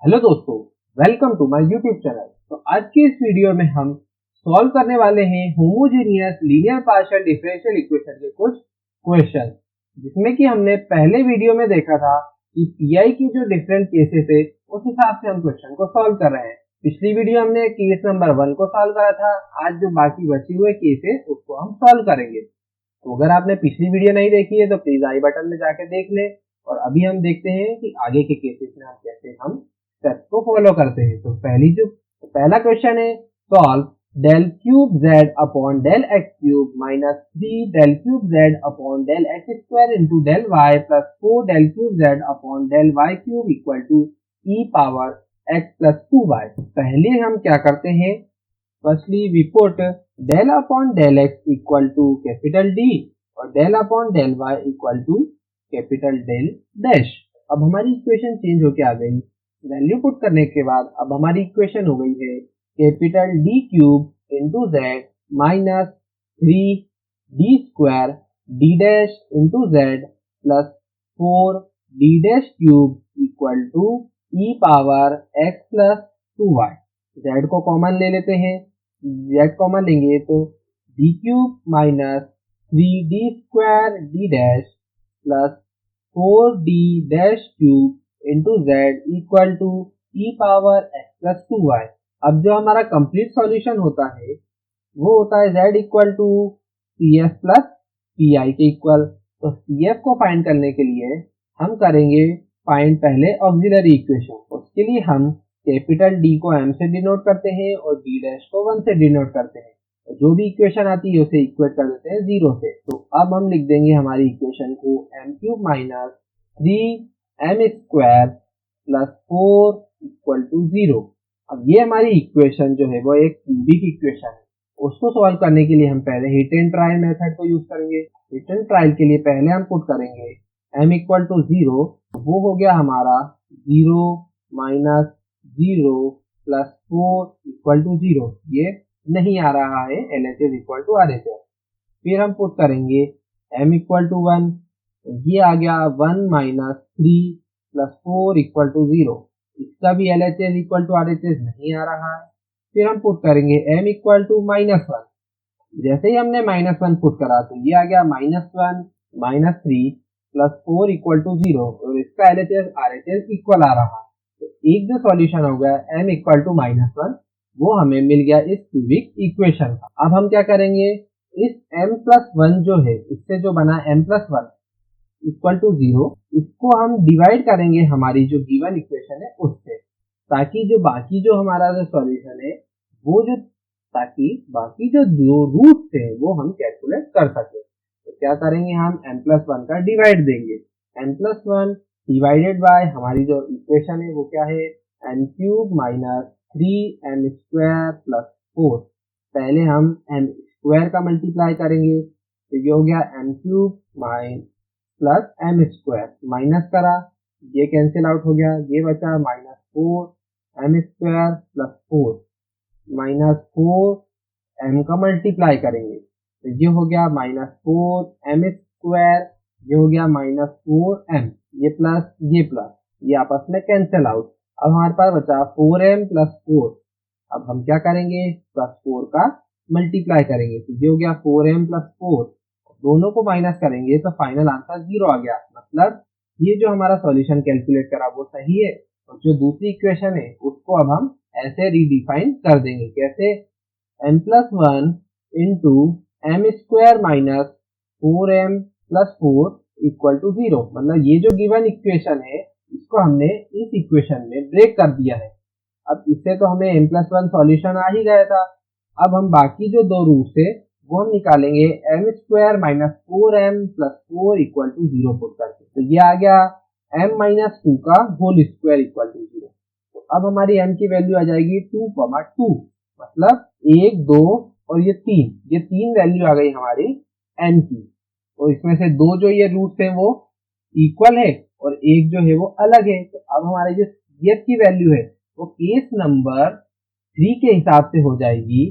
Hello दोस्तों, welcome to my YouTube channel. तो आज की इस वीडियो में हम सॉल्व करने वाले हैं homogeneous linear partial differential equation के कुछ क्वेश्चन, जिसमें कि हमने पहले वीडियो में देखा था कि पीआई की जो डिफरेंट केसेस है उस हिसाब से हम क्वेश्चन को सॉल्व कर रहे हैं। पिछली वीडियो हमने केस नंबर 1 को सॉल्व करा था। आज जो बाकी बचे हुए केस है उसको हम सॉल्व करेंगे। तो अगर आपने पिछली वीडियो नहीं देखी है तो प्लीज आई बटन में जाके देख ले। और अभी हम देखते हैं कि आगे के केसेस में हम कैसे स्टेप्स को फॉलो करते हैं। तो पहला क्वेश्चन है, solve del cube z upon del x cube minus 3 del cube z upon del x square into del y plus 4 del cube z upon del y cube equal to e power x plus 2y। पहले हम क्या करते हैं, firstly we put del upon del x equal to capital D और del upon del y equal to capital del dash. अब हमारी equation change होके आ गई। वैल्यू पुट करने के बाद अब हमारी इक्वेशन हो गई है capital D cube into z minus 3D square D dash into z plus 4D dash cube equal to e power x plus 2y। z को कॉमन ले लेते हैं, z कॉमन लेंगे तो d cube minus 3D square D dash plus 4D dash cube into Z equal to e power x plus 2y। अब जो हमारा complete solution होता है वो होता है z equal to C F plus P I के इक्वल। तो सी एफ को फाइंड करने के लिए हम करेंगे फाइंड पहले ऑक्सिलरी इक्वेशन। उसके लिए हम कैपिटल D को m से डिनोट करते हैं और D डैश को 1 से डिनोट करते हैं। तो जो भी इक्वेशन आती है उसे इक्वेट कर देते हैं 0 से। तो अब हम लिख देंगे हमारी इक्वेशन को m cube minus 3m square plus 4 equal to 0। अब ये हमारी इक्वेशन जो है वो एक क्यूबिक इक्वेशन है। उसको सॉल्व करने के लिए हम पहले हिट एंड ट्रायल मेथड को यूज करेंगे। हिट एंड ट्रायल के लिए पहले हम पुट करेंगे m इक्वल टू 0, वो हो गया हमारा 0 माइनस 0 प्लस 4 इक्वल टू 0। ये नहीं आ रहा है LHS इक्वल टू RHS। फिर हम पुट करेंगे m इक्वल टू 1, ये आ गया 1 माइनस 3 प्लस 4 इक्वल टू 0। इसका भी LHS इक्वल टू RHS नहीं आ रहा है। फिर हम पुट करेंगे m इक्वल टू माइनस 1। जैसे ही हमने माइनस 1 पुट करा तो ये आ गया minus 1 minus 3 plus 4 equal to 0 और इसका LHS RHS इक्वल आ रहा है। तो एक जो सॉल्यूशन हो गया m इक्वल टू माइनस 1 वो हमें मिल गया इस क्यूबिक इक्वेशन का। अब हम क्या करेंगे, इस m प्लस 1 जो है इससे जो बना m प्लस 1 इक्वल टू 0, इसको हम डिवाइड करेंगे हमारी जो गिवन इक्वेशन है उससे, ताकि जो बाकी जो हमारा जो सॉल्यूशन है वो जो ताकि बाकी जो दो रूट्स है वो हम कैलकुलेट कर सके। तो क्या करेंगे, हम m प्लस 1 का डिवाइड देंगे। m प्लस 1 डिवाइडेड बाय हमारी जो इक्वेशन है वो क्या है, m cube minus 3m square plus 4। पहले हम m स्क्वायर का मल्टीप्लाई करेंगे तो ये हो गया m cube minus plus m square, minus करा ये कैंसिल आउट हो गया, ये बचा minus 4 m square plus 4 minus 4 m का मल्टीप्लाई करेंगे तो ये हो गया माइनस 4 एम स्क्वायर, ये हो गया माइनस 4 एम, ये प्लस ये आपस में कैंसिल आउट। अब हमारे पास बचा 4m प्लस 4। अब हम क्या करेंगे, प्लस 4 का मल्टीप्लाई करेंगे तो ये हो गया 4m प्लस 4। दोनों को माइनस करेंगे तो फाइनल आंसर 0 आ गया। मतलब ये जो हमारा सॉल्यूशन कैलकुलेट करा वो सही है। और जो दूसरी इक्वेशन है उसको अब हम ऐसे रीडिफाइन कर देंगे, कैसे, m plus 1 into m square minus 4m plus 4 equal to 0। मतलब ये जो गिवन इक्वेशन है इसको हमने इस इक्वेशन में ब्रेक कर दिया है। अब इससे तो हमें m प्लस 1 सॉल्यूशन आ ही गया था। अब हम बाकी जो दो रूट्स है वो हम निकालेंगे m square minus 4m plus 4 equal to 0 put करके। तो ये आ गया m माइनस 2 का होल स्क्वायर इक्वल टू 0। तो अब हमारी m की वैल्यू आ जाएगी 2,2, मतलब 1 2 और ये 3 वैल्यू आ गई हमारी m की। तो इसमें से दो जो ये रूट्स है वो इक्वल है और एक जो है वो अलग है। तो अब हमारे जो CF की वैल्यू है वो केस नंबर 3 के हिसाब से हो जाएगी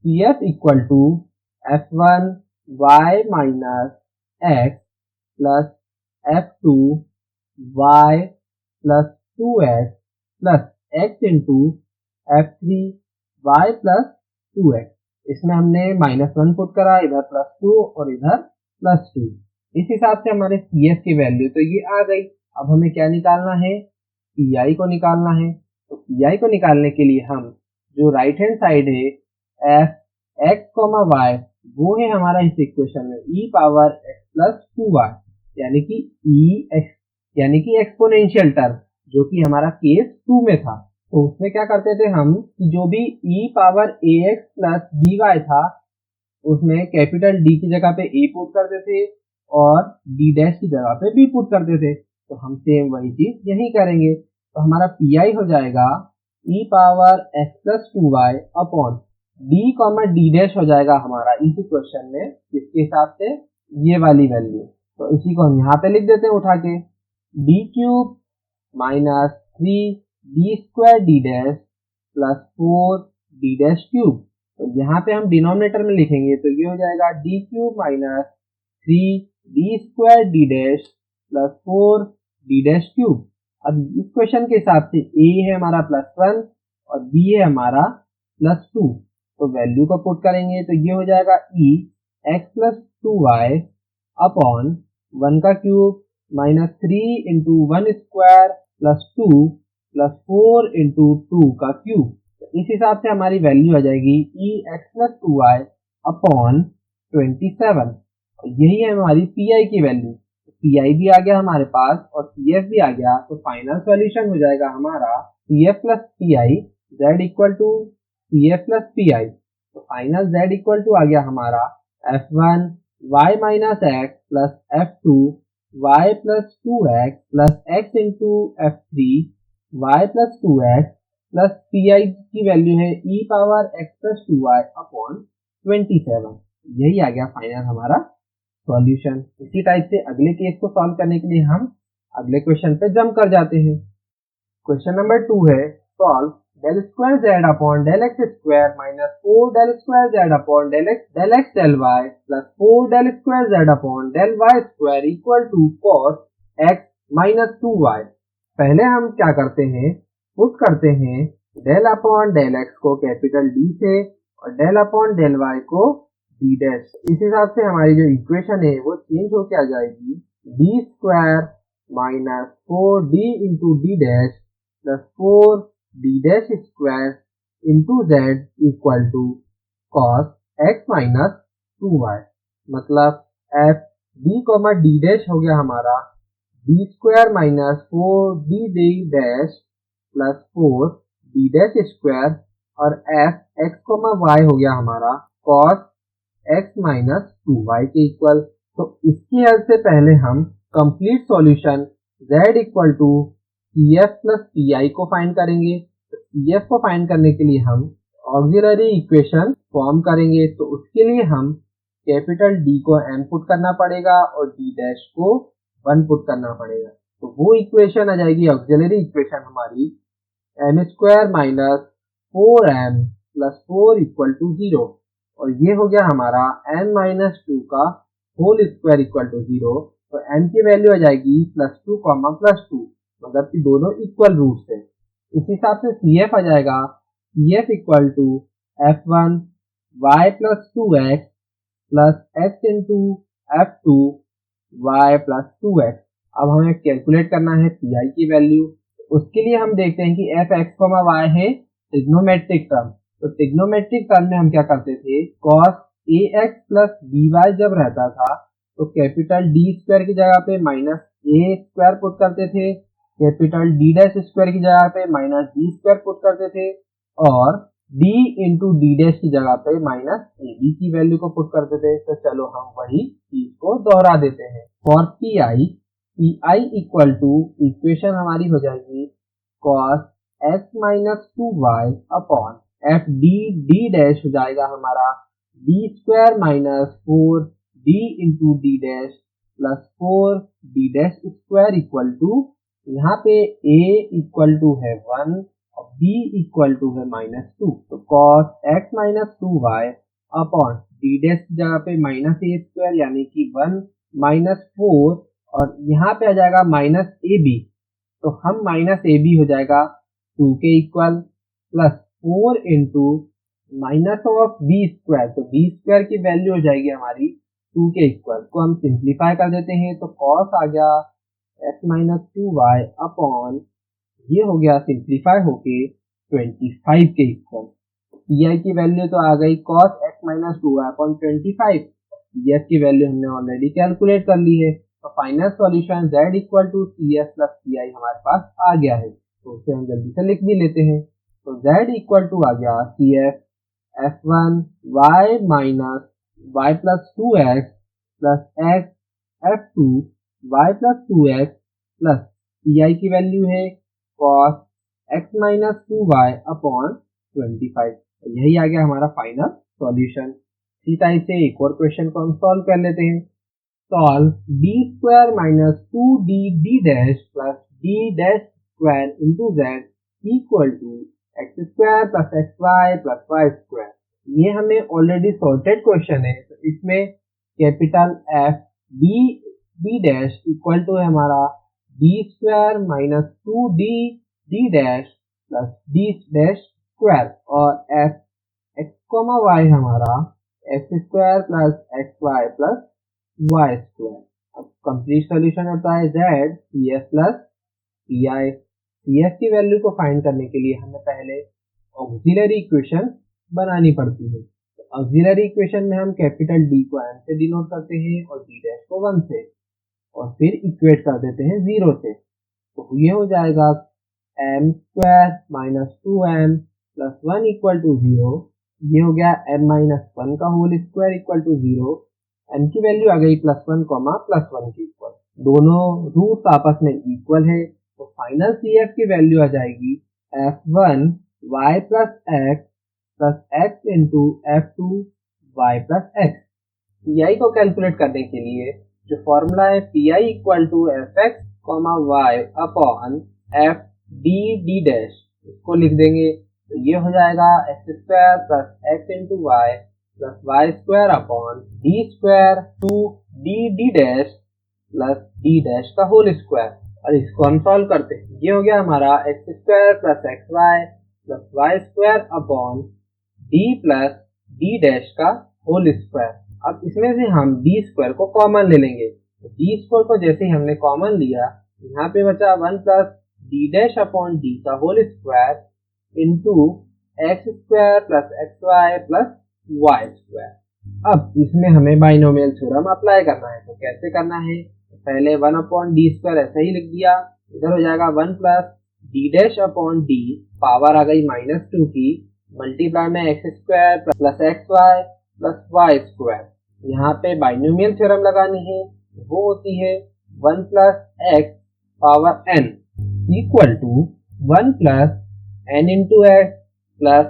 CF equal to f1 y minus x plus f2 y plus 2x plus x into F3 y plus 2x। इसमें हमने -1 पुट करा, इधर +2 और इधर +2। इस हिसाब से हमारे CF की वैल्यू तो ये आ गई। अब हमें क्या निकालना है, PI को निकालना है। तो PI को निकालने के लिए हम जो राइट हैंड साइड है fx, y वो है हमारा इस इक्वेशन में e power x plus 2y, यानी कि यानी कि एक्सपोनेंशियल टर्म, जो कि हमारा केस 2 में था। तो उसमें क्या करते थे हम कि जो भी e power ax plus by था उसमें कैपिटल D की जगह पे a पुट करते थे और d डैश की जगह पे b पुट करते थे। तो हम सेम वही चीज यही करेंगे। तो हमारा PI हो जाएगा e power x plus 2y upon d dash हो जाएगा हमारा इस इक्वेशन में, जिसके हिसाब से ये वाली वैल्यू। तो इसी को हम यहाँ पे लिख देते हैं उठा के, d cube minus 3d square d dash plus 4d dash cube. तो यहाँ पे हम डिनोमिनेटर में लिखेंगे तो ये हो जाएगा d cube minus 3d square d dash plus 4d dash cube. अब इस क्वेश्चन के हिसाब से a है हमारा +1 और b है हमारा +2। तो वैल्यू को पुट करेंगे तो ये हो जाएगा e x plus 2y upon 1 का cube minus 3 into 1 square plus 2 plus 4 into 2 का क्यूब। तो इस हिसाब से हमारी वैल्यू आ जाएगी e x plus 2y upon 27। यही है हमारी PI की वैल्यू। PI भी आ गया हमारे पास और CF भी आ गया। तो फाइनल सॉल्यूशन हो जाएगा हमारा CF plus PI z equal to CF plus PI। तो फाइनल z इक्वल टू आ गया हमारा F1 y minus x plus F2 y plus 2x plus x into F3 y plus 2x plus PI की value है e power x plus 2y upon 27। यही आ गया final हमारा solution. इसी type से अगले केस को सॉल्व करने के लिए हम अगले क्वेश्चन पे जंप कर जाते हैं। क्वेश्चन नंबर 2 है, solve del square z upon del x square minus 4 del square z upon del x del y plus 4 del square z upon del y square equal to cos x minus 2y। पहले हम क्या करते हैं, put करते हैं del upon del x को capital D से और del अपॉन del y को d डैश। इस हिसाब से हमारी जो इक्वेशन है वो चेंज होकर आ जाएगी d square minus 4d into d dash plus 4d dash square into z equal to cos x minus 2y। मतलब f d डैश हो गया हमारा d square minus 4d dash plus 4d dash square और f x y हो गया हमारा cos x minus 2y के equal. तो इसकी हेल्प से पहले हम complete solution z equal to CF plus PI को फाइंड करेंगे। तो CF को फाइंड करने के लिए हम ऑक्सिलरी इक्वेशन फॉर्म करेंगे। तो उसके लिए हम कैपिटल D को m पुट करना पड़ेगा और D डैश को 1 पुट करना पड़ेगा। तो वो इक्वेशन आ जाएगी ऑक्सिलरी इक्वेशन हमारी m square minus 4m plus 4 equal to 0। और ये हो गया हमारा n माइनस 2 का होल स्क्वायर इक्वल टू 0। तो n की वैल्यू आ जाएगी +2 प्लस 2, मतलब कि दोनों इक्वल रूट्स है। इस हिसाब से CF आ जाएगा CF equal to F1 y plus 2x plus x into F2 y plus 2x। अब हमें कैलकुलेट करना है PI की वैल्यू। उसके लिए हम देखते हैं कि fx, y है ट्रिग्नोमेट्रिक टर्म। तो ट्रिग्नोमेट्रिक टर्म में हम क्या करते थे, cos ax प्लस by जब रहता था तो कैपिटल D स्क्वायर की जगह पे माइनस a स्क्वायर पुट करते थे, कैपिटल D डैश स्क्वायर की जगह पे माइनस d स्क्वायर पुट करते थे और d इंटू d डैश की जगह पे माइनस ab की वैल्यू को पुट करते थे। तो चलो हम वही चीज को दोहरा देते हैं। For PI equal to equation हमारी हो जाएगी cos x minus 2y upon f d dash हो जाएगा हमारा d square minus 4d into d dash plus 4d dash square equal to, यहाँ पे a इक्वल टू है 1 और b इक्वल टू है -2। तो cos x minus 2y upon d dash की जगह पे माइनस a स्क्वायर यानी कि 1 माइनस 4 और यहाँ पे आ जाएगा माइनस ab। तो हम माइनस ab हो जाएगा 2 के equal plus 4 into minus of B square, तो बी स्क्वायर की वैल्यू हो जाएगी हमारी 2 के इक्वल, को हम सिंप्लीफाई कर देते हैं तो कॉस आ गया x माइनस 2y अपॉन, ये हो गया सिंप्लीफाई होके 25 के इक्वल। पी की वैल्यू तो आ गई cos x minus 2y upon 25, C की वैल्यू हमने ऑलरेडी कैलकुलेट कर ली है, तो final solution z equal to C S plus P I हमारे पास आ गया है, तो उसे हम जल्दी से लिख भी लेते हैं। तो z इक्वल टू आ गया C F f1 y minus y plus 2x plus x f2 y plus 2x plus P की वैल्यू है cos x minus 2y upon 25। यही आ गया हमारा फाइनल सॉल्यूशन। इसी टाइप से एक और क्वेश्चन को हम सॉल्व कर लेते हैं। Solve D square minus 2d d dash plus d dash square into Z equal to X square plus x Y plus Y square. ये हमें ऑलरेडी सॉर्टेड क्वेश्चन है, तो इसमें capital F D D dash equal to है हमारा D square minus 2d d dash plus d dash square, और F X comma Y हमारा X square plus x Y plus Y square. अब complete solution होता है Z C F plus P I. C F की value को find करने के लिए हमें पहले ऑक्सिलरी इक्वेशन बनानी पड़ती है। तो ऑक्सिलरी इक्वेशन में हम कैपिटल डी को एम से डिनोट करते हैं और डी डैश को 1 से, और फिर इक्वेट कर देते हैं 0 से। तो ये हो जाएगा M square minus 2m plus 1 equal to 0। ये हो गया m माइनस 1 का whole square equal to 0। m की वैल्यू आ गई प्लस 1 प्लस 1 के इक्वल, दोनों रूट्स आपस में इक्वल है, तो फाइनल सी एफ की वैल्यू आ जाएगी f1 y plus x into f2 y plus x। P को कैलकुलेट करने के लिए जो फॉर्मूला है P I equal to F X Y upon F D D dash, इसको लिख देंगे तो ये हो जाएगा X square plus x into Y plus Y square upon D square two D D dash plus D dash का whole square. और इसको हम सॉल्व करते हैं, ये हो गया हमारा X square plus x Y plus Y square upon D plus D dash का होल स्क्वायर। अब इसमें से हम डी स्क्वायर को कॉमन ले लेंगे, तो डी स्क्वायर को जैसे ही हमने कॉमन लिया, यहाँ पे बचा 1 plus D dash upon d का whole square into x square plus x Y plus Y square. अब इसमें हमें बाइनोमियल थ्योरम अप्लाई करना है, तो कैसे करना है, तो पहले 1 अपॉन डी स्क्वायर ऐसे ही लिख दिया, इधर हो जाएगा 1 plus D dash upon d, power आ गई -2 की, मल्टीप्लाई में x square plus x Y plus Y square. यहाँ पे बाइनोमियल थ्योरम लगानी है, वो होती है 1 plus X power n equal to 1 plus n into X plus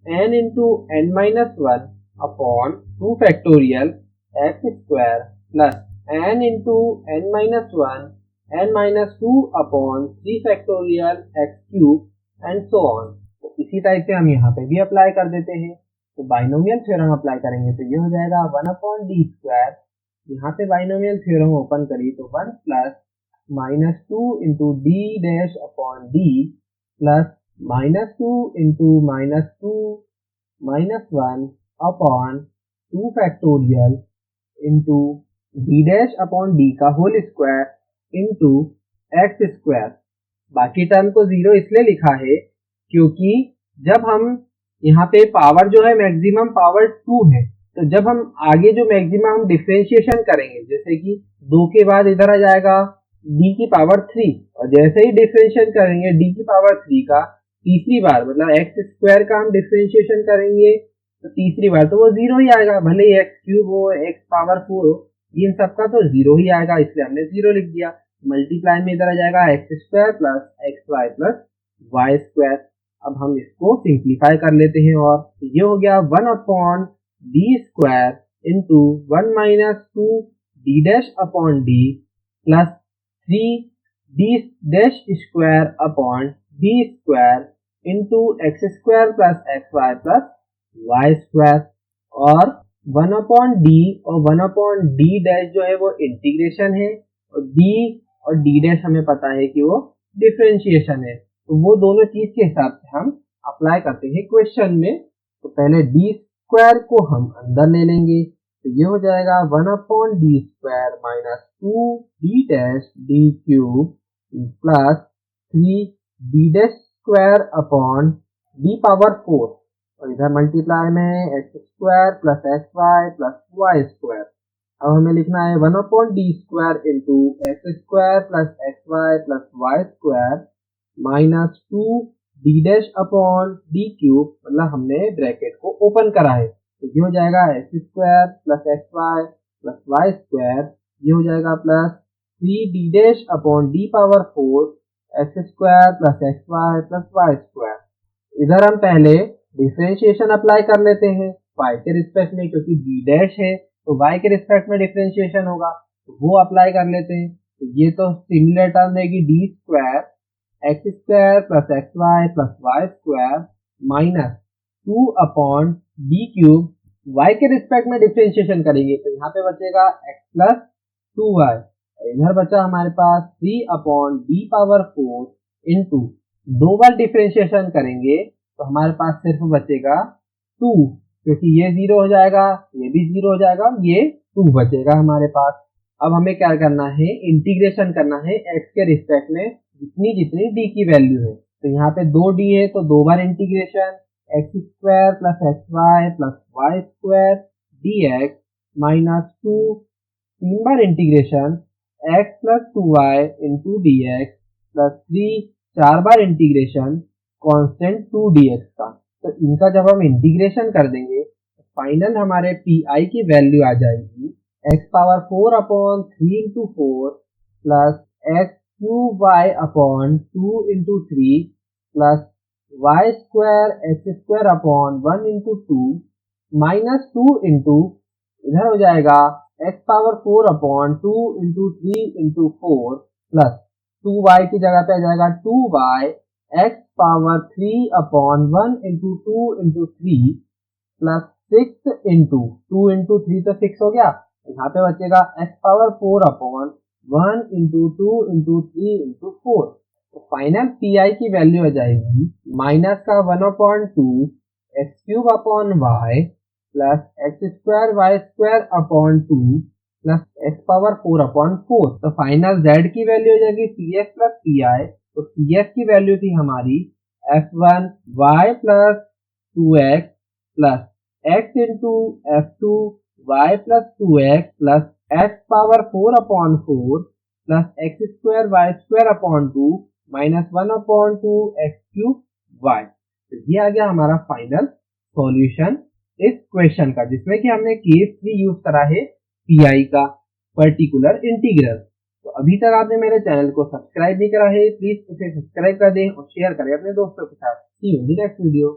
n into n minus 1 upon 2 factorial X square plus n into n minus 1 n minus 2 upon 3 factorial X cube and so on. तो इसी type से हम यहाँ पे भी apply कर देते हैं, तो बाइनोमियल थ्योरम अप्लाई करेंगे तो ये हो जाएगा 1 अपॉन डी स्क्वायर, यहाँ पे बाइनोमियल थ्योरम ओपन करी तो 1 plus -2 into d dash upon D plus -2 into -2 minus 1 upon 2 factorial into d dash upon d का whole square into x square. बाकी टर्म को 0 इसलिए लिखा है क्योंकि जब हम यहाँ पे पावर जो है मैक्सिमम पावर 2 है, तो जब हम आगे जो मैक्सिमम डिफरेंशिएशन करेंगे, जैसे कि 2 के बाद इधर आ जाएगा d की पावर 3, और जैसे ही डिफरेंशिएशन करेंगे d की पावर 3 का तीसरी बार, मतलब एक्स स्क्वायर का हम डिफरेंशिएशन करेंगे तो तीसरी बार तो वो 0 ही आएगा, भले ही एक्स क्यूब हो एक्स पावर 4 हो, इन सबका तो 0 ही आएगा, इसलिए हमने 0 लिख दिया। मल्टीप्लाई में इधर आ जाएगा X square plus x Y plus Y square. अब हम इसको सिंप्लीफाई कर लेते हैं, और ये हो गया 1 upon D square into 1 minus 2 D dash upon D plus 3 D dash square upon D square into x square plus x Y plus Y square, और 1 अपॉन डी और 1 अपॉन डी डैश जो है वो इंटीग्रेशन है, और D dash हमें पता है कि वो डिफरेंशिएशन है, तो वो दोनों चीज के हिसाब से हम अप्लाई करते हैं क्वेश्चन में। तो पहले डी स्क्वायर को हम अंदर ले लेंगे, तो ये हो जाएगा 1/d² minus 2d-d³ plus 3d² upon d⁴, और इधर मल्टीप्लाई में x² plus xy plus y²। अब हमें लिखना है 1/d² into x² plus xy plus y² minus 2d' upon d³, मतलब हमने ब्रैकेट को ओपन करा है, तो ये हो जाएगा x² plus xy plus y², ये हो जाएगा plus 3d' upon d⁴ x² plus xy plus y²। इधर हम पहले डिफरेंशिएशन अप्लाई कर लेते हैं y के रिस्पेक्ट में, क्योंकि d' है तो y के रिस्पेक्ट में डिफरेंशिएशन होगा, तो वो अप्लाई कर लेते हैं। तो ये तो सिमिलर टर्म रहेगी d² x² plus xy plus y² minus 2/d³, y के रिस्पेक्ट में डिफरेंशिएशन करेंगे तो यहाँ पे बचेगा x प्लस 2y, इधर बचा हमारे पास 3/d⁴ इंटू 2 बार डिफरेंशिएशन करेंगे तो हमारे पास सिर्फ बचेगा 2, क्योंकि ये 0 हो जाएगा, ये भी 0 हो जाएगा, ये 2 बचेगा हमारे पास। अब हमें क्या करना है, इंटीग्रेशन करना है x के रिस्पेक्ट में जितनी जितनी d की वैल्यू है। तो यहाँ पे 2d है तो 2 बार integration x² plus xy plus y² dx minus 2, 3 बार integration x plus 2y into dx plus 3, 4 बार इंटीग्रेशन कांस्टेंट 2dx का। तो इनका जब हम इंटीग्रेशन कर देंगे तो फाइनल हमारे pi की वैल्यू आ जाएगी x⁴ upon 3 into 4 plus x³ upon 2 into 3 plus y² x² upon 1 into 2 minus 2 into, इधर हो जाएगा x⁴ upon 2 into 3 into 4 plus 2y की जगह पे आ जाएगा 2y x⁴ upon 1 into 2 into 3 plus 6 into 2 into 3 तो 6 हो गया, यहाँ पे बचेगा x⁴ upon 1 into 2 into 3 into 4। तो फाइनल pi की वैल्यू आ जाएगी माइनस का 1/2 x³ upon y plus x² y² upon 2 plus x⁴ upon 4। तो फाइनल z की वैल्यू हो जाएगी cf प्लस pi। तो cf की वैल्यू थी हमारी f1 y plus 2x plus x into f2 y plus 2x plus x⁴ upon 4 plus x² y² upon 2 minus 1/2 x³ y। तो ये आ गया हमारा फाइनल सॉल्यूशन इस क्वेश्चन का, जिसमें कि हमने केस 3 यूज करा है pi का पर्टिकुलर इंटीग्रल। तो अभी तक आपने मेरे चैनल को सब्सक्राइब नहीं करा है, प्लीज उसे सब्सक्राइब कर दें और शेयर करें अपने दोस्तों के साथ। See you in the next video.